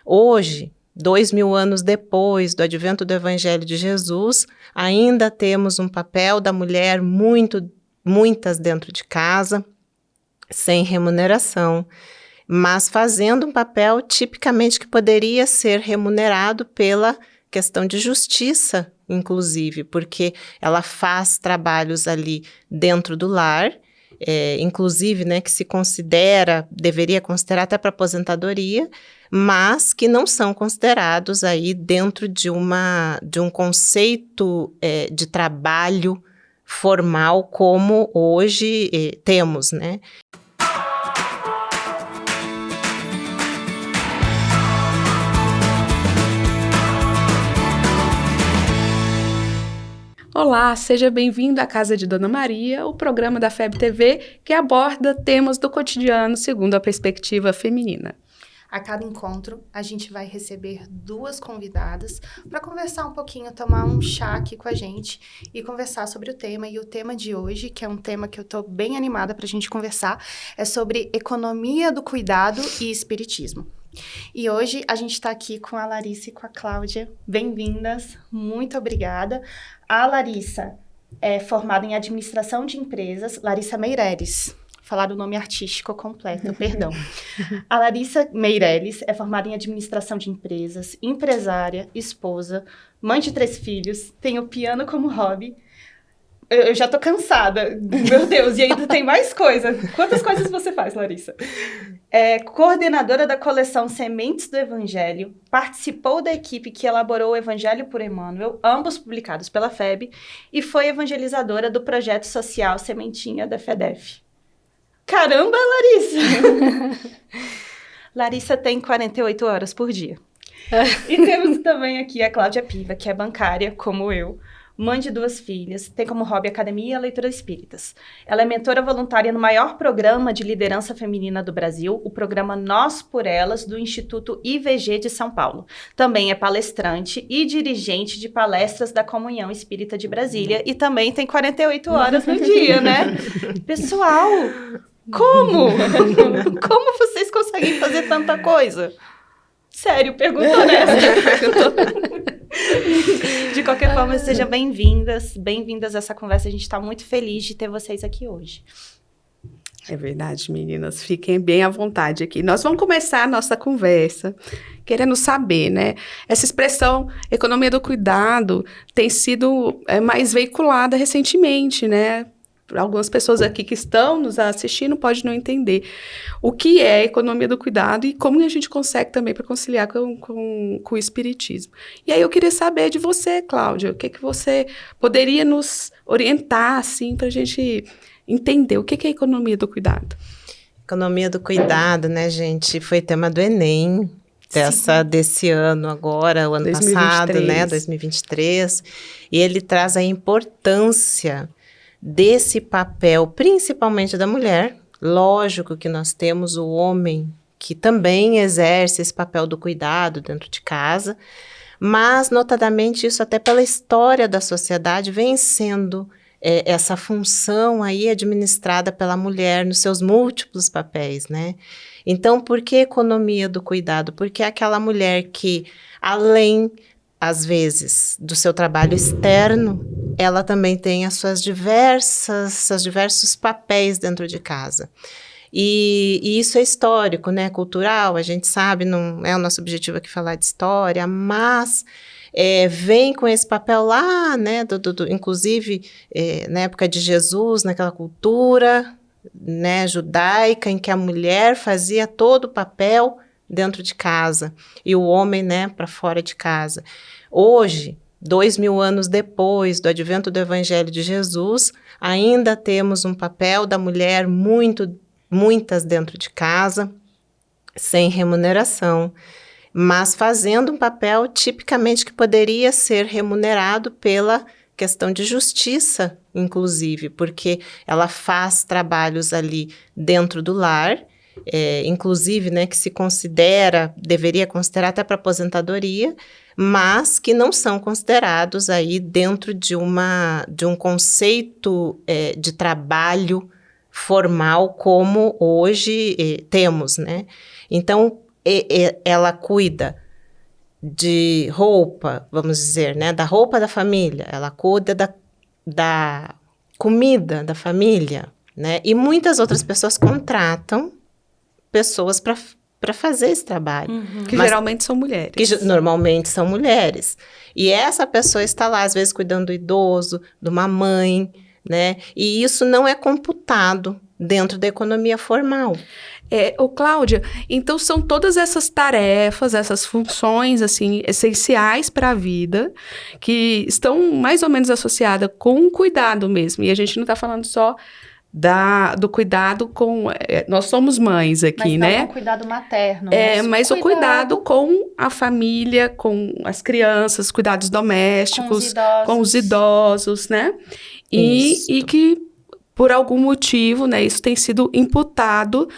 Hoje, 2000 anos depois do advento do Evangelho de Jesus, ainda temos um papel da mulher muitas dentro de casa, sem remuneração, mas fazendo um papel tipicamente que poderia ser remunerado pela questão de justiça, inclusive, porque ela faz trabalhos ali dentro do lar, inclusive, né, que deveria considerar até para aposentadoria, mas que não são considerados aí dentro de um conceito de trabalho formal como hoje temos, né? Olá, seja bem-vindo à Casa de Dona Maria, o programa da FEB TV que aborda temas do cotidiano segundo a perspectiva feminina. A cada encontro, a gente vai receber 2 convidadas para conversar um pouquinho, tomar um chá aqui com a gente e conversar sobre o tema. E o tema de hoje, que é um tema que eu estou bem animada para a gente conversar, é sobre economia do cuidado e espiritismo. E hoje a gente está aqui com a Larissa e com a Cláudia. Bem-vindas, muito obrigada. A Larissa é formada em administração de empresas, Larissa Meireles. Falar o nome artístico completo, perdão. A Larissa Meireles é formada em administração de empresas, empresária, esposa, mãe de 3 filhos, tem o piano como hobby. Eu já tô cansada, meu Deus, e ainda tem mais coisa. Quantas coisas você faz, Larissa? É coordenadora da coleção Sementes do Evangelho, participou da equipe que elaborou o Evangelho por Emmanuel, ambos publicados pela FEB, e foi evangelizadora do projeto social Sementinha da FEDEF. Caramba, Larissa! Larissa tem 48 horas por dia. E temos também aqui a Cláudia Piva, que é bancária, como eu, mãe de 2 filhas, tem como hobby academia e leitura espíritas. Ela é mentora voluntária no maior programa de liderança feminina do Brasil, o programa Nós por Elas, do Instituto IVG de São Paulo. Também é palestrante e dirigente de palestras da Comunhão Espírita de Brasília e também tem 48 horas no dia, né? Pessoal, como? Como vocês conseguem fazer tanta coisa? Sério, pergunta honesta. De qualquer forma, sejam bem-vindas a essa conversa. A gente está muito feliz de ter vocês aqui hoje. É verdade, meninas. Fiquem bem à vontade aqui. Nós vamos começar a nossa conversa querendo saber, né? Essa expressão economia do cuidado tem sido mais veiculada recentemente, né? Algumas pessoas aqui que estão nos assistindo podem não entender o que é a economia do cuidado e como a gente consegue também para conciliar com o espiritismo. E aí eu queria saber de você, Cláudia, o que você poderia nos orientar, assim, para a gente entender o que é a economia do cuidado? Economia do cuidado, né, gente, foi tema do Enem, desse ano agora, o ano 2023. passado, né, 2023, e ele traz a importância desse papel, principalmente da mulher. Lógico que nós temos o homem que também exerce esse papel do cuidado dentro de casa, mas notadamente isso até pela história da sociedade vem sendo essa função aí administrada pela mulher nos seus múltiplos papéis, né? Então, por que economia do cuidado? Porque é aquela mulher que, além, às vezes, do seu trabalho externo, ela também tem seus diversos papéis dentro de casa. E isso é histórico, né, cultural, a gente sabe, não é o nosso objetivo aqui falar de história, mas vem com esse papel lá, né, inclusive na época de Jesus, naquela cultura, né, judaica, em que a mulher fazia todo o papel dentro de casa e o homem, né, para fora de casa. Hoje, 2000 anos depois do advento do Evangelho de Jesus, ainda temos um papel da mulher muitas dentro de casa, sem remuneração, mas fazendo um papel tipicamente que poderia ser remunerado pela questão de justiça, inclusive, porque ela faz trabalhos ali dentro do lar, inclusive, né, que deveria considerar até para aposentadoria, mas que não são considerados aí dentro de um conceito de trabalho formal como hoje temos, né? Então, ela cuida de roupa, vamos dizer, né? Da roupa da família, ela cuida da comida da família, né? E muitas outras pessoas contratam pessoas para fazer esse trabalho. Que geralmente são mulheres. Que normalmente são mulheres. E essa pessoa está lá, às vezes, cuidando do idoso, de uma mãe, né? E isso não é computado dentro da economia formal. Cláudia, então são todas essas tarefas, essas funções, assim, essenciais para a vida, que estão mais ou menos associadas com o cuidado mesmo. E a gente não está falando só do cuidado com... nós somos mães aqui, mas né? Mas não cuidado materno. Mas o cuidado com a família, com as crianças, cuidados domésticos, com os idosos, né? E que, por algum motivo, né, isso tem sido imputado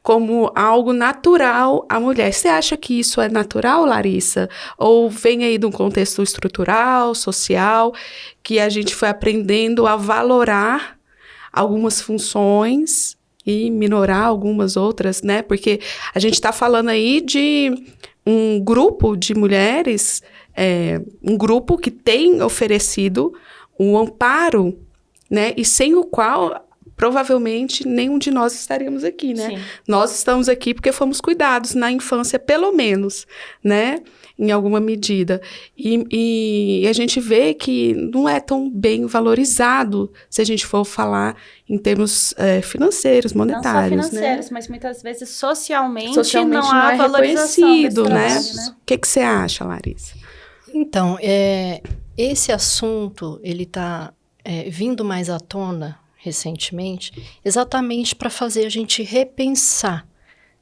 como algo natural à mulher. Você acha que isso é natural, Larissa? Ou vem aí de um contexto estrutural, social, que a gente foi aprendendo a valorar algumas funções e minorar algumas outras, né? Porque a gente está falando aí de um grupo de mulheres, um grupo que tem oferecido um amparo, né? E sem o qual provavelmente nenhum de nós estaríamos aqui, né? Sim. Nós estamos aqui porque fomos cuidados na infância, pelo menos, né? Em alguma medida. E a gente vê que não é tão bem valorizado se a gente for falar em termos financeiros, monetários. Não só financeiros, né? Mas muitas vezes socialmente não há é valorização reconhecido, desse né? trabalho, né? O que você acha, Larissa? Então, esse assunto, ele está vindo mais à tona recentemente, exatamente para fazer a gente repensar,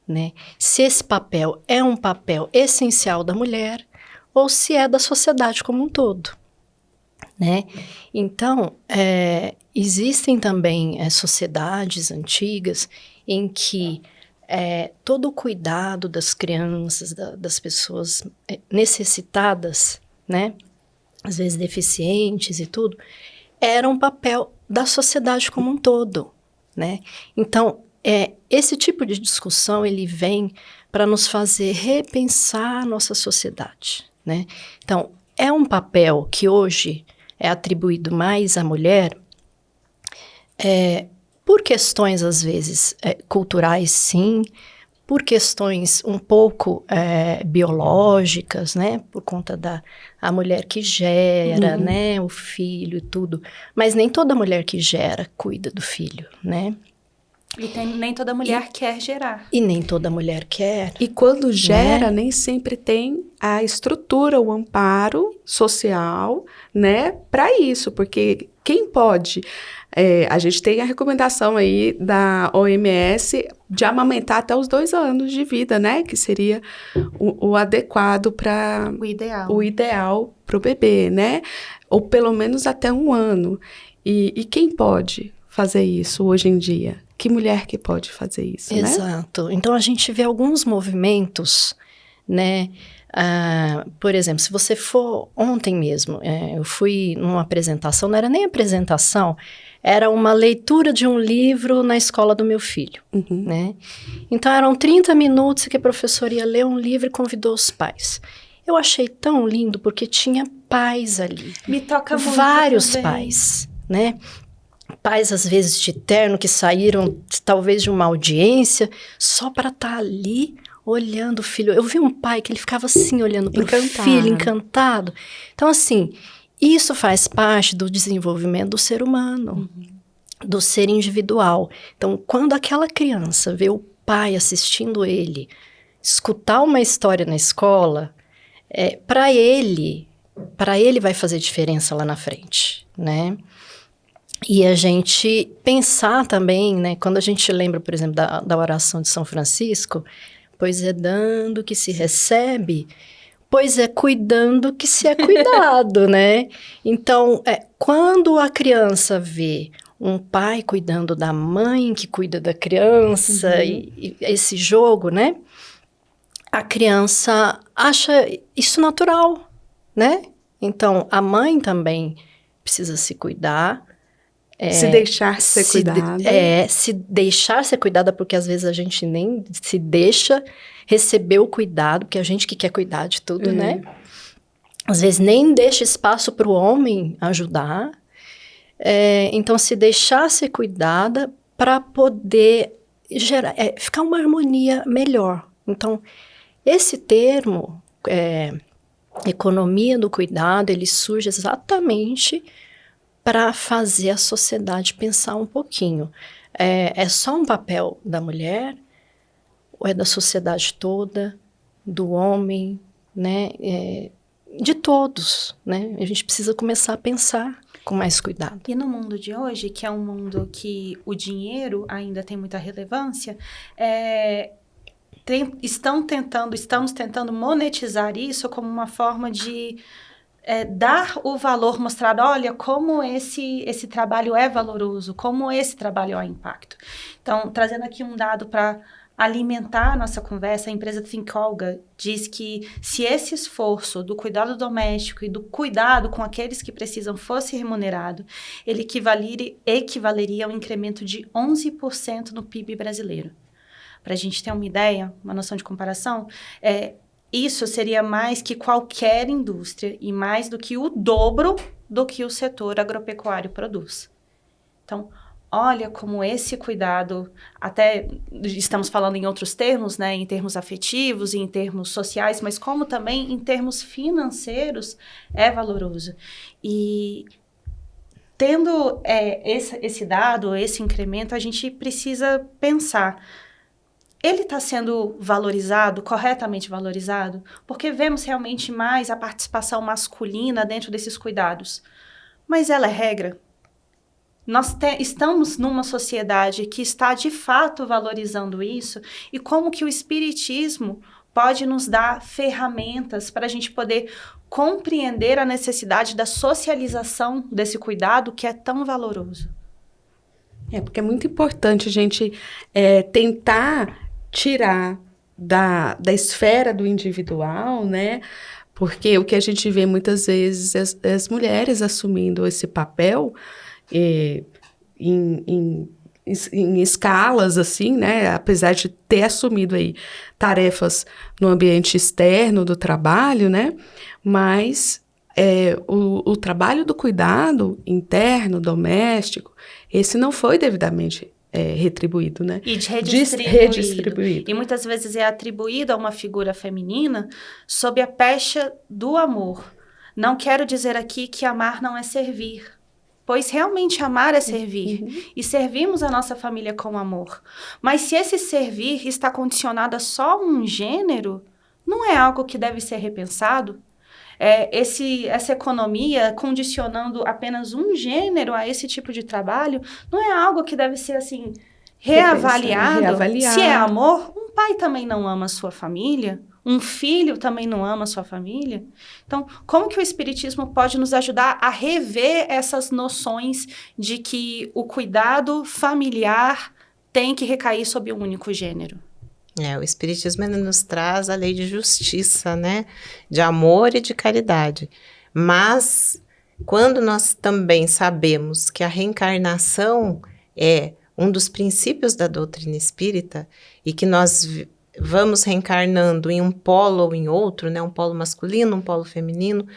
né, se esse papel é um papel essencial da mulher ou se é da sociedade como um todo, né? Então, existem também sociedades antigas em que todo o cuidado das crianças, das pessoas necessitadas, né, às vezes deficientes e tudo, era um papel da sociedade como um todo, né? Então, esse tipo de discussão, ele vem para nos fazer repensar a nossa sociedade, né? Então, é um papel que hoje é atribuído mais à mulher, por questões, às vezes, culturais, sim, por questões um pouco biológicas, né? Por conta a mulher que gera, né? O filho e tudo. Mas nem toda mulher que gera cuida do filho, né? E nem toda mulher quer gerar. E nem toda mulher quer. E quando gera, nem sempre tem a estrutura, o amparo social, né? Para isso, porque quem pode... a gente tem a recomendação aí da OMS de amamentar até os 2 anos de vida, né? Que seria o adequado para... O ideal para o bebê, né? Ou pelo menos até 1 ano. E quem pode fazer isso hoje em dia? Que mulher que pode fazer isso, Exato. Né? Então, a gente vê alguns movimentos, né? Por exemplo, se você for... Ontem mesmo, eu fui numa apresentação, não era nem apresentação... Era uma leitura de um livro na escola do meu filho, né? Então, eram 30 minutos que a professora ia ler um livro e convidou os pais. Eu achei tão lindo, porque tinha pais ali. Me toca muito vários também. Pais, né? Pais, às vezes, de terno, que saíram, talvez, de uma audiência, só para estar ali olhando o filho. Eu vi um pai que ele ficava assim, olhando para o filho, encantado. Então, assim... Isso faz parte do desenvolvimento do ser humano, do ser individual. Então, quando aquela criança vê o pai assistindo ele, escutar uma história na escola, para ele vai fazer diferença lá na frente, né? E a gente pensar também, né? Quando a gente lembra, por exemplo, da oração de São Francisco, pois é dando que se recebe... Pois é, cuidando que se é cuidado, né? Então, quando a criança vê um pai cuidando da mãe que cuida da criança, e esse jogo, né? A criança acha isso natural, né? Então, a mãe também precisa se cuidar, Se deixar ser cuidada. Se deixar ser cuidada, porque às vezes a gente nem se deixa receber o cuidado, porque a gente que quer cuidar de tudo, né? Às vezes nem deixa espaço para o homem ajudar. Então, se deixar ser cuidada para poder gerar, ficar uma harmonia melhor. Então, esse termo, economia do cuidado, ele surge exatamente para fazer a sociedade pensar um pouquinho. É só um papel da mulher, ou é da sociedade toda, do homem, né? De todos, né? A gente precisa começar a pensar com mais cuidado. E no mundo de hoje, que é um mundo que o dinheiro ainda tem muita relevância, estamos tentando monetizar isso como uma forma de dar o valor, mostrar, olha, como esse trabalho é valoroso, como esse trabalho é impacto. Então, trazendo aqui um dado para alimentar a nossa conversa, a empresa Think Olga diz que se esse esforço do cuidado doméstico e do cuidado com aqueles que precisam fosse remunerado, ele equivaleria a um incremento de 11% no PIB brasileiro. Para a gente ter uma ideia, uma noção de comparação, isso seria mais que qualquer indústria e mais do que o dobro do que o setor agropecuário produz. Então, olha como esse cuidado, até estamos falando em outros termos, né, em termos afetivos e em termos sociais, mas como também em termos financeiros é valoroso. E tendo esse dado, esse incremento, a gente precisa pensar, ele está sendo valorizado, corretamente valorizado? Porque vemos realmente mais a participação masculina dentro desses cuidados. Mas ela é regra? Nós estamos numa sociedade que está, de fato, valorizando isso? E como que o espiritismo pode nos dar ferramentas para a gente poder compreender a necessidade da socialização desse cuidado que é tão valoroso? Porque é muito importante a gente tentar tirar da esfera do individual, né? Porque o que a gente vê muitas vezes é as mulheres assumindo esse papel em escalas, assim, né? Apesar de ter assumido aí tarefas no ambiente externo do trabalho, né? Mas o trabalho do cuidado interno, doméstico, esse não foi devidamente retribuído, né? E redistribuído. E muitas vezes é atribuído a uma figura feminina sob a pecha do amor. Não quero dizer aqui que amar não é servir, pois realmente amar é servir. E servimos a nossa família com amor. Mas se esse servir está condicionado a só um gênero, não é algo que deve ser repensado? Essa economia condicionando apenas um gênero a esse tipo de trabalho, não é algo que deve ser, assim, reavaliado? Se é amor, um pai também não ama a sua família, um filho também não ama a sua família. Então, como que o espiritismo pode nos ajudar a rever essas noções de que o cuidado familiar tem que recair sobre um único gênero? O espiritismo nos traz a lei de justiça, né? De amor e de caridade. Mas, quando nós também sabemos que a reencarnação é um dos princípios da doutrina espírita e que nós vamos reencarnando em um polo ou em outro, né? Um polo masculino, um polo feminino,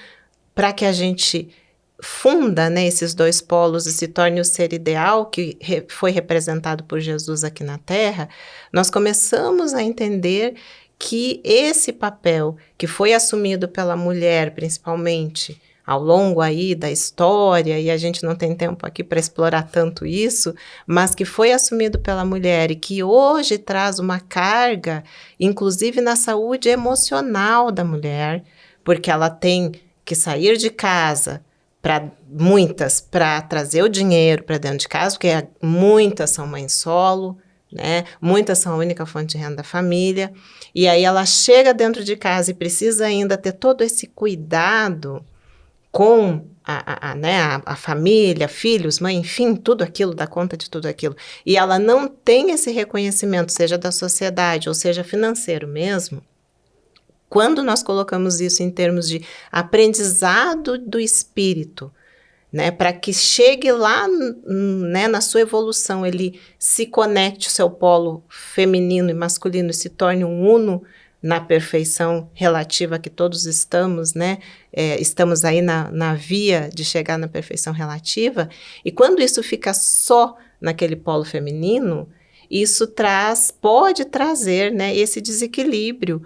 para que a gente funda, né, esses dois polos e se torne o ser ideal que foi representado por Jesus aqui na Terra, nós começamos a entender que esse papel que foi assumido pela mulher, principalmente, ao longo aí da história, e a gente não tem tempo aqui para explorar tanto isso, mas que foi assumido pela mulher e que hoje traz uma carga, inclusive na saúde emocional da mulher, porque ela tem que sair de casa, para trazer o dinheiro para dentro de casa, porque muitas são mães solo, né? Muitas são a única fonte de renda da família, e aí ela chega dentro de casa e precisa ainda ter todo esse cuidado com a família, filhos, mãe, enfim, tudo aquilo, dá conta de tudo aquilo. E ela não tem esse reconhecimento, seja da sociedade ou seja financeiro mesmo. Quando nós colocamos isso em termos de aprendizado do espírito, né, para que chegue lá, né, na sua evolução, ele se conecte o seu polo feminino e masculino e se torne um uno na perfeição relativa que todos estamos, né, estamos aí na via de chegar na perfeição relativa, e quando isso fica só naquele polo feminino, isso pode trazer, né, esse desequilíbrio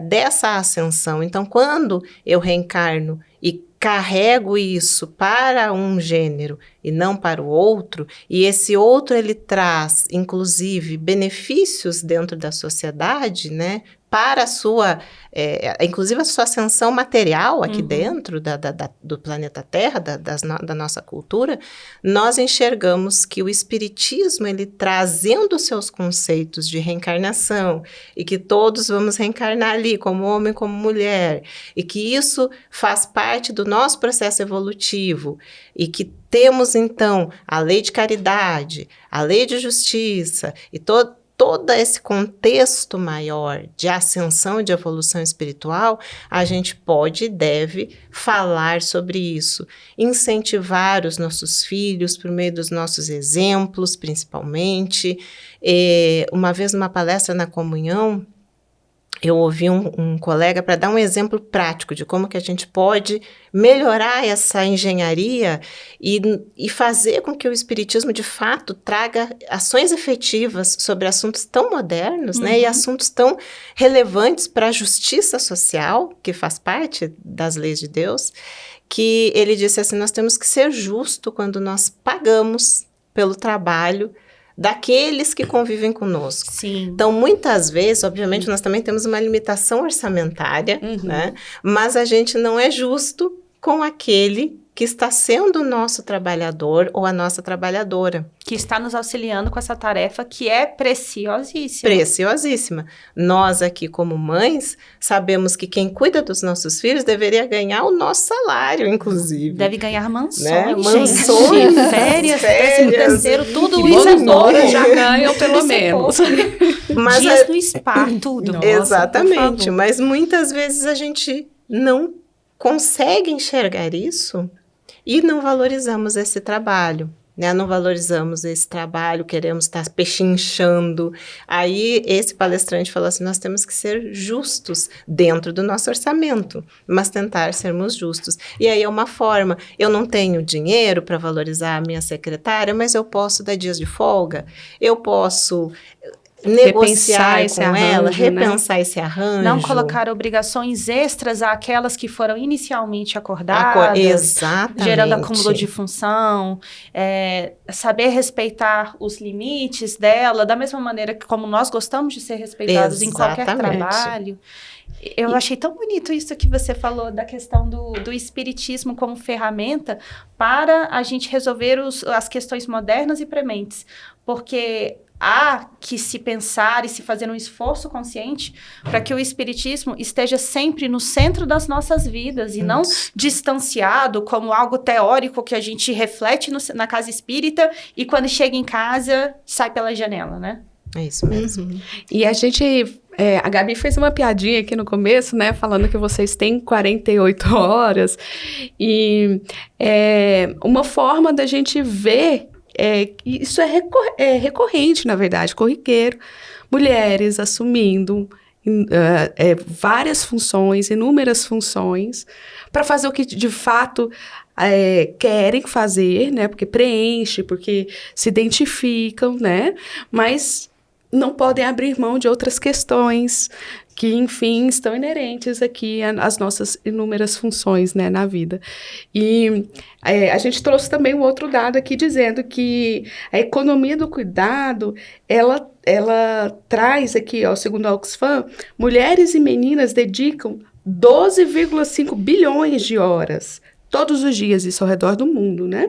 dessa ascensão. Então, quando eu reencarno e carrego isso para um gênero e não para o outro, e esse outro ele traz, inclusive, benefícios dentro da sociedade, né, para a sua, inclusive a sua ascensão material aqui dentro do planeta Terra, da nossa cultura, nós enxergamos que o espiritismo, ele trazendo seus conceitos de reencarnação, e que todos vamos reencarnar ali, como homem, como mulher, e que isso faz parte do nosso processo evolutivo, e que temos, então, a lei de caridade, a lei de justiça, e todo esse contexto maior de ascensão e de evolução espiritual, a gente pode e deve falar sobre isso, incentivar os nossos filhos por meio dos nossos exemplos, principalmente. Uma vez numa palestra na comunhão, eu ouvi um colega para dar um exemplo prático de como que a gente pode melhorar essa engenharia e fazer com que o espiritismo, de fato, traga ações efetivas sobre assuntos tão modernos, né, e assuntos tão relevantes para a justiça social, que faz parte das leis de Deus, que ele disse assim: nós temos que ser justos quando nós pagamos pelo trabalho daqueles que convivem conosco. Sim. Então, muitas vezes, obviamente, nós também temos uma limitação orçamentária, né? Mas a gente não é justo com aquele que está sendo o nosso trabalhador ou a nossa trabalhadora. Que está nos auxiliando com essa tarefa que é preciosíssima. Preciosíssima. Nós aqui, como mães, sabemos que quem cuida dos nossos filhos deveria ganhar o nosso salário, inclusive. Deve ganhar mansões, né? Mansões, férias, terceiro, tudo que isso é embora pouco. já ganham pelo menos. Mas dias no spa, tudo. Nossa, exatamente, mas muitas vezes a gente não consegue enxergar isso e não valorizamos esse trabalho, né? Não valorizamos esse trabalho, queremos estar pechinchando. Aí esse palestrante falou assim: nós temos que ser justos dentro do nosso orçamento, mas tentar sermos justos. E aí é uma forma: eu não tenho dinheiro para valorizar a minha secretária, mas eu posso dar dias de folga, eu posso negociar com ela, repensar esse arranjo. Não colocar obrigações extras àquelas que foram inicialmente acordadas. Exatamente. Gerando acúmulo de função, saber respeitar os limites dela, da mesma maneira que como nós gostamos de ser respeitados em qualquer trabalho. Eu achei tão bonito isso que você falou da questão do espiritismo como ferramenta para a gente resolver as questões modernas e prementes, porque há que se pensar e se fazer um esforço consciente para que o espiritismo esteja sempre no centro das nossas vidas e não distanciado como algo teórico que a gente reflete na casa espírita e quando chega em casa sai pela janela, né? É isso mesmo. E a gente... a Gabi fez uma piadinha aqui no começo, né? Falando que vocês têm 48 horas. E uma forma da gente ver... isso é recorrente, na verdade, corriqueiro. Mulheres assumindo várias funções, inúmeras funções, para fazer o que de fato querem fazer, né? Porque preenche, porque se identificam, né? Mas não podem abrir mão de outras questões que, enfim, estão inerentes aqui às nossas inúmeras funções, né, na vida. E a gente trouxe também um outro dado aqui dizendo que a economia do cuidado, ela traz aqui, ó, segundo a Oxfam, mulheres e meninas dedicam 12,5 bilhões de horas todos os dias, isso ao redor do mundo, né?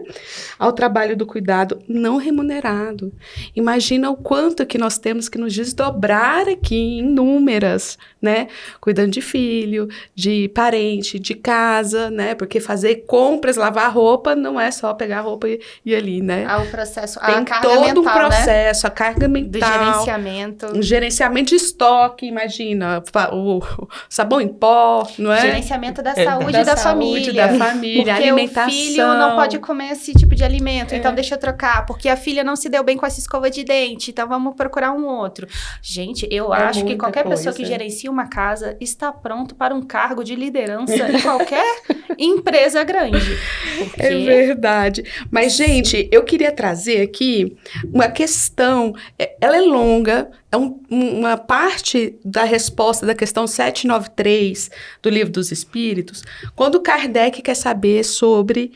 Ao trabalho do cuidado não remunerado. Imagina o quanto que nós temos que nos desdobrar aqui em inúmeras, né? Cuidando de filho, de parente, de casa, né? Porque fazer compras, lavar roupa, não é só pegar a roupa e ir ali, né? O processo, tem a carga todo mental, um processo, né? a carga mental. Do gerenciamento. Um gerenciamento de estoque, imagina. O sabão em pó, não é? Gerenciamento da saúde da família. Da família. filha, porque alimentação. o filho não pode comer esse tipo de alimento, então deixa eu trocar. Porque a filha não se deu bem com essa escova de dente, então vamos procurar um outro. Gente, eu acho que qualquer pessoa que gerencia uma casa está pronto para um cargo de liderança em qualquer empresa grande. Porque... É verdade. Mas, gente, eu queria trazer aqui uma questão, ela é longa, é uma parte da resposta da questão 793 do Livro dos Espíritos, quando Kardec quer saber sobre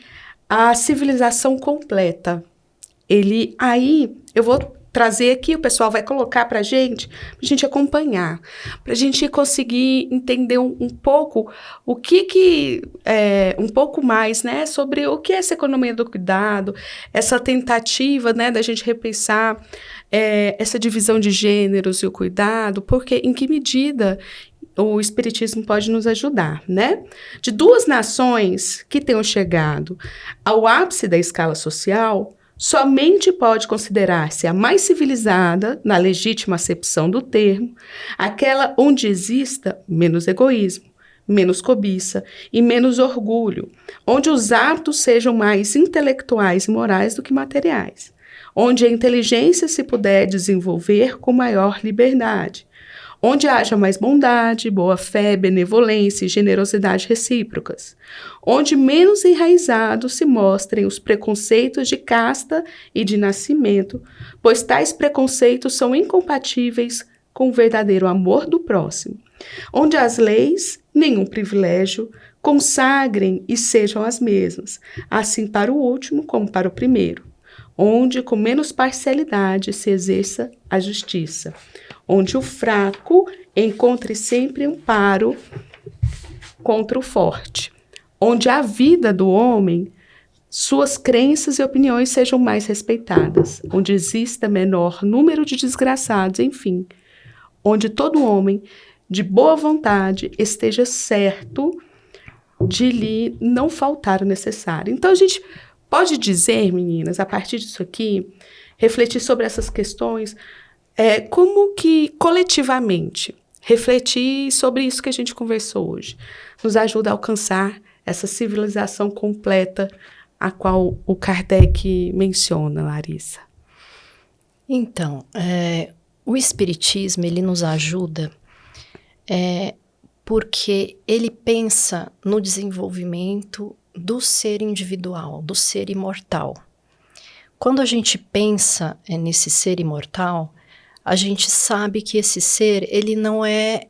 a civilização completa. Aí, eu vou trazer aqui, o pessoal vai colocar para a gente acompanhar, para a gente conseguir entender um pouco um pouco mais, né, sobre o que é essa economia do cuidado, essa tentativa, né, da gente repensar essa divisão de gêneros e o cuidado, porque em que medida o Espiritismo pode nos ajudar, né? De duas nações que tenham chegado ao ápice da escala social, somente pode considerar-se a mais civilizada, na legítima acepção do termo, aquela onde exista menos egoísmo, menos cobiça e menos orgulho, onde os hábitos sejam mais intelectuais e morais do que materiais, onde a inteligência se puder desenvolver com maior liberdade, onde haja mais bondade, boa-fé, benevolência e generosidade recíprocas, onde menos enraizados se mostrem os preconceitos de casta e de nascimento, pois tais preconceitos são incompatíveis com o verdadeiro amor do próximo, onde as leis, nenhum privilégio, consagrem e sejam as mesmas, assim para o último como para o primeiro, onde com menos parcialidade se exerça a justiça, onde o fraco encontre sempre amparo contra o forte, onde a vida do homem, suas crenças e opiniões sejam mais respeitadas, onde exista menor número de desgraçados, enfim, onde todo homem de boa vontade esteja certo de lhe não faltar o necessário. Então, a gente pode dizer, meninas, a partir disso aqui, refletir sobre essas questões, como que, coletivamente, refletir sobre isso que a gente conversou hoje, nos ajuda a alcançar essa civilização completa a qual o Kardec menciona, Larissa. Então, o Espiritismo, ele nos ajuda porque ele pensa no desenvolvimento do ser individual, do ser imortal. Quando a gente pensa nesse ser imortal, a gente sabe que esse ser, ele não é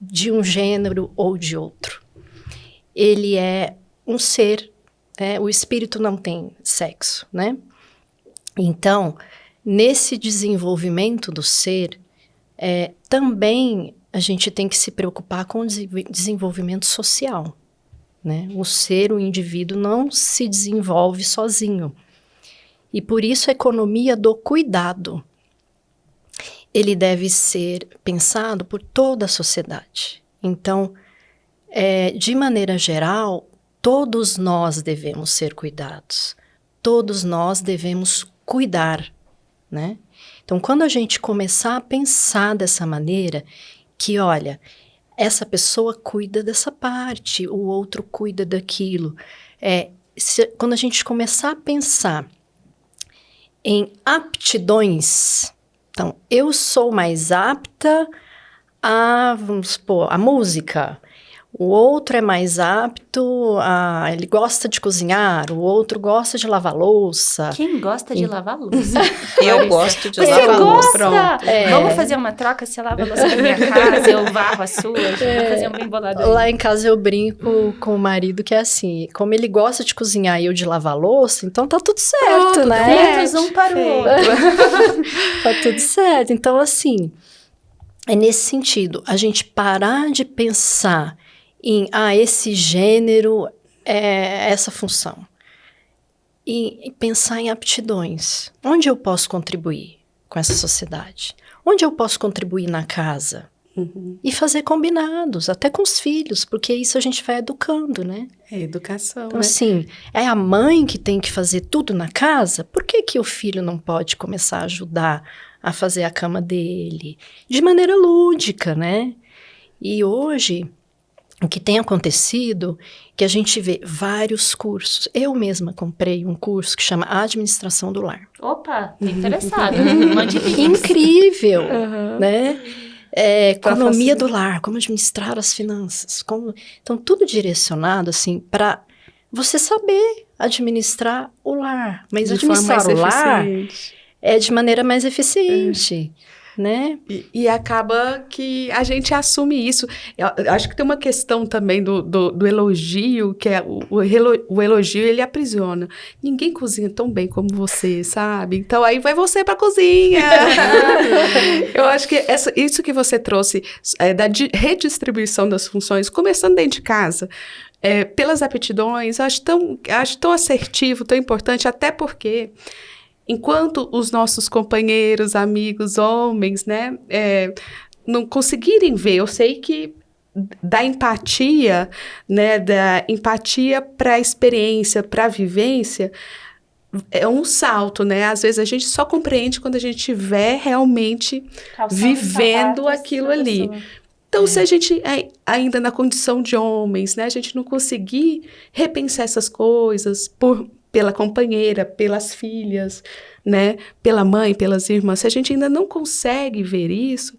de um gênero ou de outro. Ele é um ser, o espírito não tem sexo, né? Então, nesse desenvolvimento do ser, também a gente tem que se preocupar com o desenvolvimento social, né? O ser, o indivíduo, não se desenvolve sozinho. E por isso a economia do cuidado, ele deve ser pensado por toda a sociedade. Então, de maneira geral, todos nós devemos ser cuidados. Todos nós devemos cuidar, né? Então, quando a gente começar a pensar dessa maneira, que, olha, essa pessoa cuida dessa parte, o outro cuida daquilo. Quando a gente começar a pensar em aptidões, então, eu sou mais apta vamos supor, a música. O outro é mais apto ele gosta de cozinhar, o outro gosta de lavar louça. Quem gosta de lavar louça? Eu gosto de Você lavar louça. Pronto. Vamos fazer uma troca, você lava a louça da minha casa, eu varro a sua, vamos fazer um bem bolado aí. Lá em casa eu brinco com o marido que é assim, como ele gosta de cozinhar e eu de lavar louça, então tá tudo certo, pronto, né? Feitos um para o outro. Tá tudo certo. Então, assim, é nesse sentido, a gente parar de pensar em, esse gênero é essa função. E pensar em aptidões. Onde eu posso contribuir com essa sociedade? Onde eu posso contribuir na casa? Uhum. E fazer combinados, até com os filhos, porque isso a gente vai educando, né? É educação, Então, né? assim, é a mãe que tem que fazer tudo na casa? Por que o filho não pode começar a ajudar a fazer a cama dele? De maneira lúdica, né? E hoje, o que tem acontecido, que a gente vê vários cursos. Eu mesma comprei um curso que chama Administração do Lar. Opa, tô interessada. Mande links. Incrível, né? Economia do lar, como administrar as finanças. Então, tudo direcionado, assim, para você saber administrar o lar. Mas de administrar forma o mais lar eficiente. é de maneira mais eficiente. Né? E acaba que a gente assume isso. Eu acho que tem uma questão também do elogio, que é o elogio, ele aprisiona. Ninguém cozinha tão bem como você, sabe? Então, aí vai você pra cozinha. Eu acho que isso que você trouxe, da redistribuição das funções, começando dentro de casa, pelas aptidões, acho tão assertivo, tão importante, até porque... Enquanto os nossos companheiros, amigos, homens, né, não conseguirem ver, eu sei que da empatia, né, da empatia para a experiência, para a vivência, é um salto, né? Às vezes a gente só compreende quando a gente estiver realmente vivendo aquilo ali. Então, se a gente ainda na condição de homens, né, a gente não conseguir repensar essas coisas pela companheira, pelas filhas, né, pela mãe, pelas irmãs, se a gente ainda não consegue ver isso,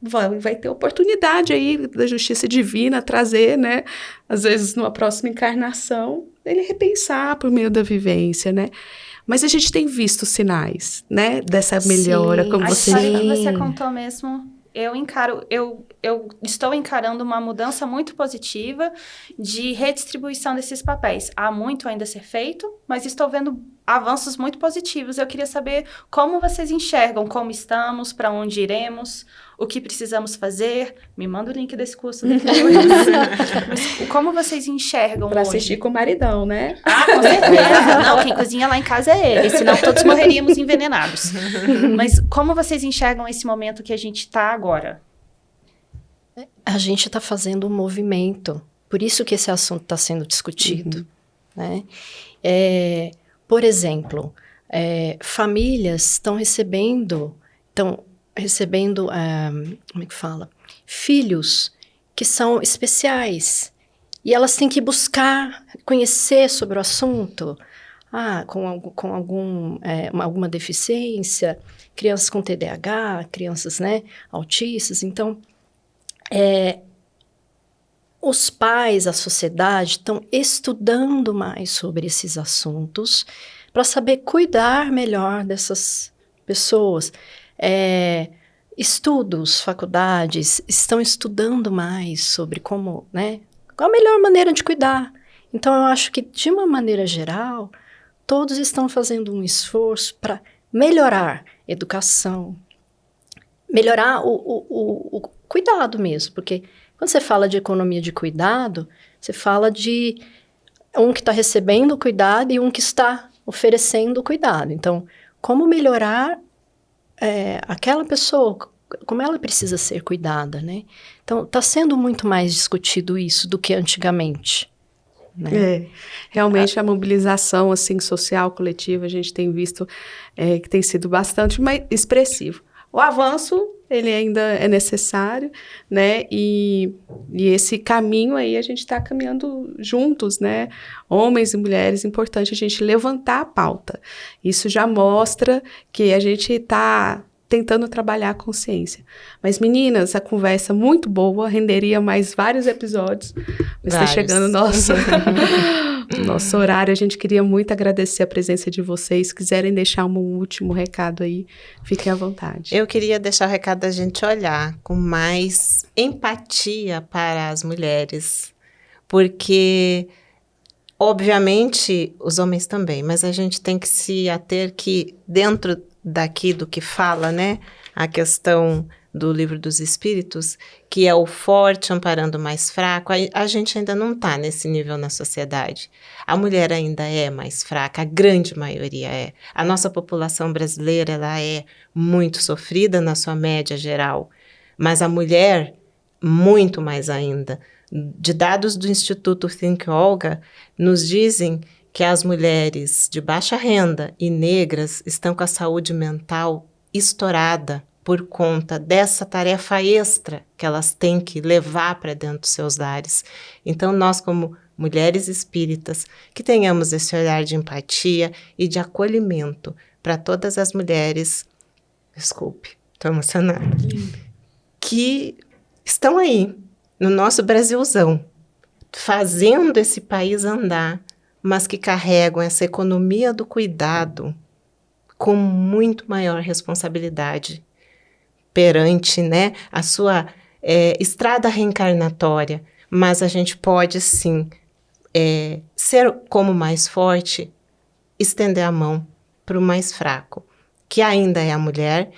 vai ter oportunidade aí da justiça divina trazer, né, às vezes numa próxima encarnação, ele repensar por meio da vivência, né. Mas a gente tem visto sinais, né, dessa melhora, como você... A história que você contou mesmo... Eu estou encarando uma mudança muito positiva de redistribuição desses papéis. Há muito ainda a ser feito, mas estou vendo avanços muito positivos. Eu queria saber como vocês enxergam, como estamos, para onde iremos, o que precisamos fazer. Me manda o link desse curso depois. Mas como vocês enxergam para hoje? assistir com o maridão, né? Ah, com certeza. Não, quem cozinha lá em casa é ele, senão todos morreríamos envenenados. Mas como vocês enxergam esse momento que a gente está agora? A gente está fazendo um movimento, por isso que esse assunto está sendo discutido, né? Por exemplo, famílias estão recebendo, como é que fala? Filhos que são especiais, e elas têm que buscar conhecer sobre o assunto, com alguma deficiência, crianças com TDAH, crianças, né, autistas. Então, os pais, a sociedade estão estudando mais sobre esses assuntos para saber cuidar melhor dessas pessoas. Estudos, faculdades estão estudando mais sobre como, né, qual a melhor maneira de cuidar. Então, eu acho que, de uma maneira geral, todos estão fazendo um esforço para melhorar a educação, melhorar o cuidado mesmo, porque quando você fala de economia de cuidado, você fala de um que está recebendo o cuidado e um que está oferecendo o cuidado. Então, como melhorar aquela pessoa, como ela precisa ser cuidada, né? Então, está sendo muito mais discutido isso do que antigamente. Né? Realmente a mobilização assim, social, coletiva, a gente tem visto que tem sido bastante expressivo. O avanço, ele ainda é necessário, né, e esse caminho aí a gente está caminhando juntos, né, homens e mulheres, é importante a gente levantar a pauta. Isso já mostra que a gente está tentando trabalhar a consciência. Mas, meninas, a conversa muito boa, renderia mais vários episódios, mas está chegando o nosso horário. A gente queria muito agradecer a presença de vocês. Se quiserem deixar um último recado aí, fiquem à vontade. Eu queria deixar o recado da gente olhar com mais empatia para as mulheres, porque, obviamente, os homens também, mas a gente tem que se ater que dentro daqui do que fala, né, a questão do Livro dos Espíritos, que é o forte amparando o mais fraco, a gente ainda não está nesse nível na sociedade. A mulher ainda é mais fraca, a grande maioria é. A nossa população brasileira, ela é muito sofrida na sua média geral, mas a mulher, muito mais ainda. De dados do Instituto Think Olga, nos dizem que as mulheres de baixa renda e negras estão com a saúde mental estourada, por conta dessa tarefa extra que elas têm que levar para dentro dos seus lares. Então, nós, como mulheres espíritas, que tenhamos esse olhar de empatia e de acolhimento para todas as mulheres, desculpe, estou emocionada, que estão aí, no nosso Brasilzão, fazendo esse país andar, mas que carregam essa economia do cuidado com muito maior responsabilidade perante, né, a sua estrada reencarnatória. Mas a gente pode, sim, ser como mais forte, estender a mão para o mais fraco, que ainda é a mulher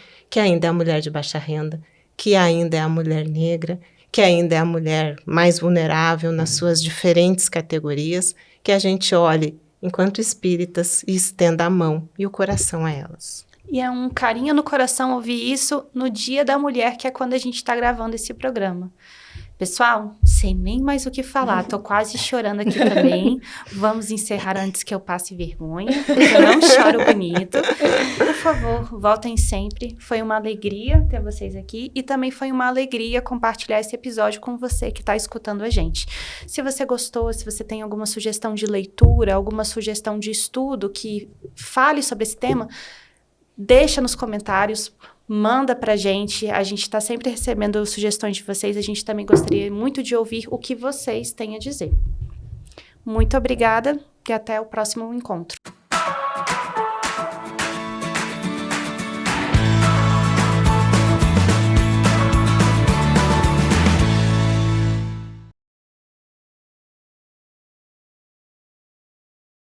de baixa renda, que ainda é a mulher negra, que ainda é a mulher mais vulnerável nas suas diferentes categorias, que a gente olhe enquanto espíritas e estenda a mão e o coração a elas. E é um carinho no coração ouvir isso no Dia da Mulher, que é quando a gente está gravando esse programa. Pessoal, sem nem mais o que falar, tô quase chorando aqui também. Vamos encerrar antes que eu passe vergonha, porque eu não choro bonito. Por favor, voltem sempre. Foi uma alegria ter vocês aqui e também foi uma alegria compartilhar esse episódio com você que está escutando a gente. Se você gostou, se você tem alguma sugestão de leitura, alguma sugestão de estudo que fale sobre esse tema, deixa nos comentários. Manda pra gente, a gente está sempre recebendo sugestões de vocês, a gente também gostaria muito de ouvir o que vocês têm a dizer. Muito obrigada e até o próximo encontro.